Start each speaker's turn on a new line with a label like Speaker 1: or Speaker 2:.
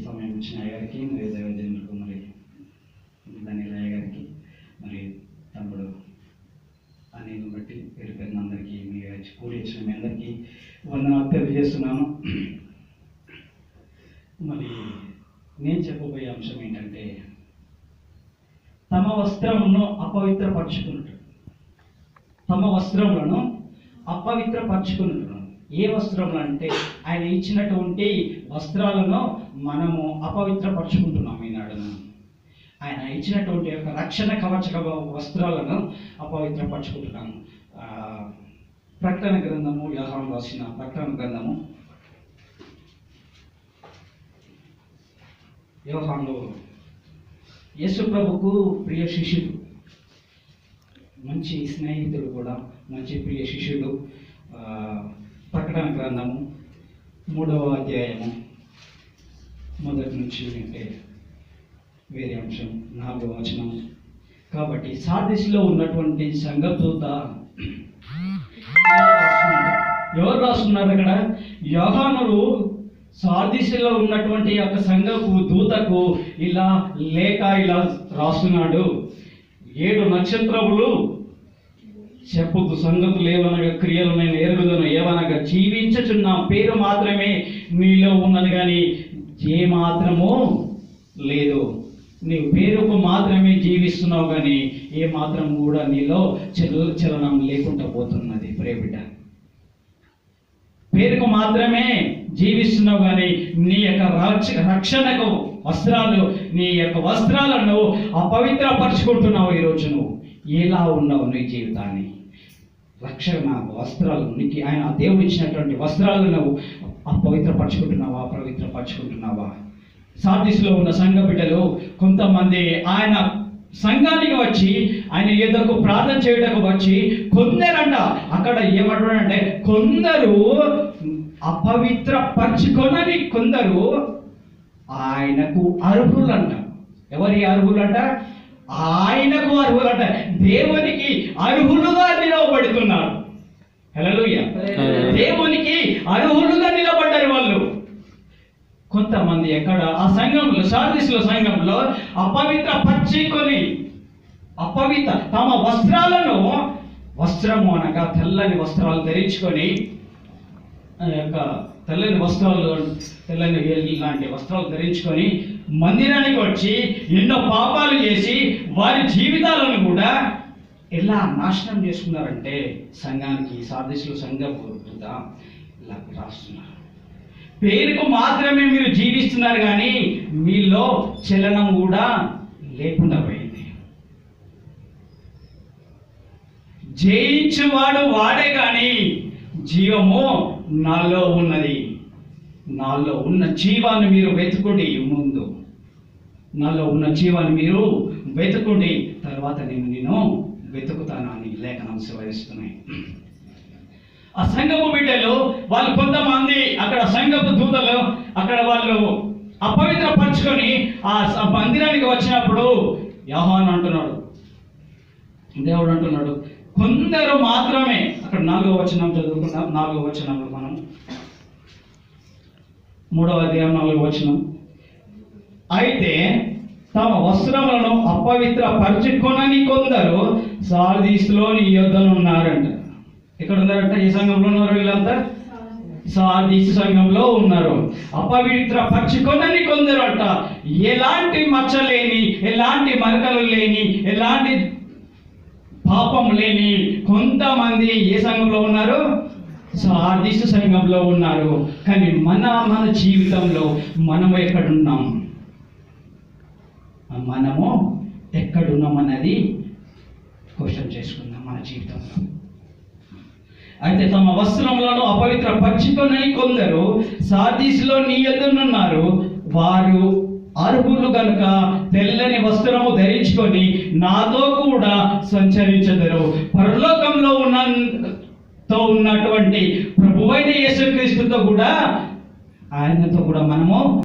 Speaker 1: సమయం ఇచ్చిన గారికి మరియు దైవజనులకు మరి ధన్యలయ్య గారికి మరి తమ్ముడు అనిల్ని బట్టి పేరు పేరున అందరికీ మీ కూడి ఇచ్చిన మీ అందరికీ వందనాలు తెలియజేస్తున్నాను. మరి నేను చెప్పబోయే అంశం ఏంటంటే తమ వస్త్రములను అపవిత్రపరచుకున్నట్టు. తమ వస్త్రములను అపవిత్రపరచుకున్నట్టు. ఏ వస్త్రములు అంటే ఆయన ఇచ్చినటువంటి వస్త్రాలను మనము అపవిత్రపరచుకుంటున్నాం. ఈనాడు ఆయన ఇచ్చినటువంటి యొక్క రక్షణ కవచ వస్త్రాలను అపవిత్రపరచుకుంటున్నాము. ప్రకటన గ్రంథము, యోహాను రాసిన ప్రకటన గ్రంథము, యోహాను యేసు ప్రభుకు ప్రియ శిష్యుడు, మంచి స్నేహితుడు కూడా, మంచి ప్రియ శిష్యుడు. ప్రకటన గ్రంథము 3వ అధ్యాయము మొదటి నుంచి వింటే వేరే అంశం 4వ వచనం. కాబట్టి సార్దీస్లో ఉన్నటువంటి సంఘదూత ఎవరు రాస్తున్నారు? అక్కడ యోహానుడు సార్దీస్లో ఉన్నటువంటి యొక్క సంఘపు దూతకు ఇలా రాస్తున్నాడు. 7 నక్షత్రములు చెప్పుదు సంగతులు ఏవనగా క్రియలు నేను ఎరుగుదను, ఏవనగా జీవించుచున్న పేరు మాత్రమే నీలో ఉన్నది కానీ ఏ మాత్రమో లేదు. నీవు పేరుకు మాత్రమే జీవిస్తున్నావు కానీ ఏ మాత్రం కూడా నీలో చలనం లేకుండా పోతున్నది. ప్రియబిడ్డ, పేరుకు మాత్రమే జీవిస్తున్నావు కానీ నీ యొక్క రక్షణకు వస్త్రాలు, నీ యొక్క వస్త్రాలను అపవిత్రపరచుకుంటున్నావు. ఈరోజు నువ్వు ఎలా ఉన్నావు? నీ జీవితాన్ని రక్షణ వస్త్రాలు, నీకు ఆయన దేవుడు ఇచ్చినటువంటి వస్త్రాలను నువ్వు అపవిత్రపరచుకుంటున్నావా, అపవిత్రపరచుకుంటున్నావా? సార్దీస్లో ఉన్న సంఘ బిడ్డలు కొంతమంది ఆయన సంఘానికి వచ్చి ఆయన ఎదుకు ప్రార్థన చేయడానికి వచ్చి కొందరంట అక్కడ ఏమంటున్నాడంటే కొందరు అపవిత్రపరచుకొనని కొందరు ఆయనకు అర్హులంట. ఎవరి అర్హులంట? ఆయనకు అర్హులంట. దేవునికి అర్హులుగా నిలవబడుతున్నారు. హల్లెలూయా. దేవునికి అర్హులుగా నిలబడ్డారు వాళ్ళు. కొంతమంది ఎక్కడ ఆ సంఘంలో, సార్దీస్లో సంఘంలో అపవిత్రపరచుకొని తమ వస్త్రాలను, వస్త్రము అనగా తెల్లని వస్త్రాలు ధరించుకొని, యొక్క తెల్లని వస్త్రాలు, తెల్లని లాంటి వస్త్రాలు ధరించుకొని మందిరానికి వచ్చి ఎన్నో పాపాలు చేసి వారి జీవితాలను కూడా ఎలా నాశనం చేసుకున్నారంటే సంఘానికి, సార్దీస్లో సంఘం ఇలా రాస్తున్నారు. పేరుకు మాత్రమే మీరు జీవిస్తున్నారు కానీ మీలో చలనం కూడా లేకుండా పోయింది. జయించువాడు వాడే కానీ జీవము నాలో ఉన్నది. నాలో ఉన్న జీవాన్ని మీరు వెతుకుడి. ముందు నాలో ఉన్న జీవాన్ని మీరు వెతుకుడి, తర్వాత నేను వెతుకుతాను అని లేఖనం సెలవిస్తున్నాయి. ఆ సంఘపు బిడ్డలు వాళ్ళు కొంతమంది అక్కడ సంఘపు దూతలు అక్కడ వాళ్ళు అపవిత్రపరచుకొని ఆ మందిరానికి వచ్చినప్పుడు యోహాను అంటున్నాడు, దేవుడు అంటున్నాడు కొందరు మాత్రమే. అక్కడ 4వ వచనం చదువుకున్నాం. 4వ వచనంలో మనం 3వ అధ్యాయం 4వ వచనం. అయితే తమ వస్త్రములను అపవిత్రపరచుకొనని కొందరు సార్దీస్లో నీ యొద్దను ఉన్నారంట. ఎక్కడ ఉన్నారంట? ఈ సంఘంలో ఉన్నారు. వీళ్ళంతా సార్దీస్ సంఘంలో ఉన్నారు. అపవిత్రపరచుకొనని కొందరు అంట. ఎలాంటి మచ్చ లేని, ఎలాంటి మరకలు లేని, ఎలాంటి పాపం లేని కొంతమంది ఏ సంఘంలో ఉన్నారు? సార్దీస్ సంఘంలో ఉన్నారు. కానీ మన జీవితంలో మనము ఎక్కడున్నాం? మనము ఎక్కడున్నాం అన్నది క్వశ్చన్ చేసుకుందాం మన జీవితంలో. అయితే తమ వస్త్రములను అపవిత్రపరచుకొనని కొందరు సార్దీస్లో నీ యొద్దనున్నారు. వారు అర్హులు కనుక తెల్లని వస్త్రము ధరించుకొని నాతో కూడా సంచరించెదరు. పరలోకంలో ఉన్నటువంటి ప్రభువైన యేసుక్రీస్తుతో కూడా, ఆయనతో కూడా మనము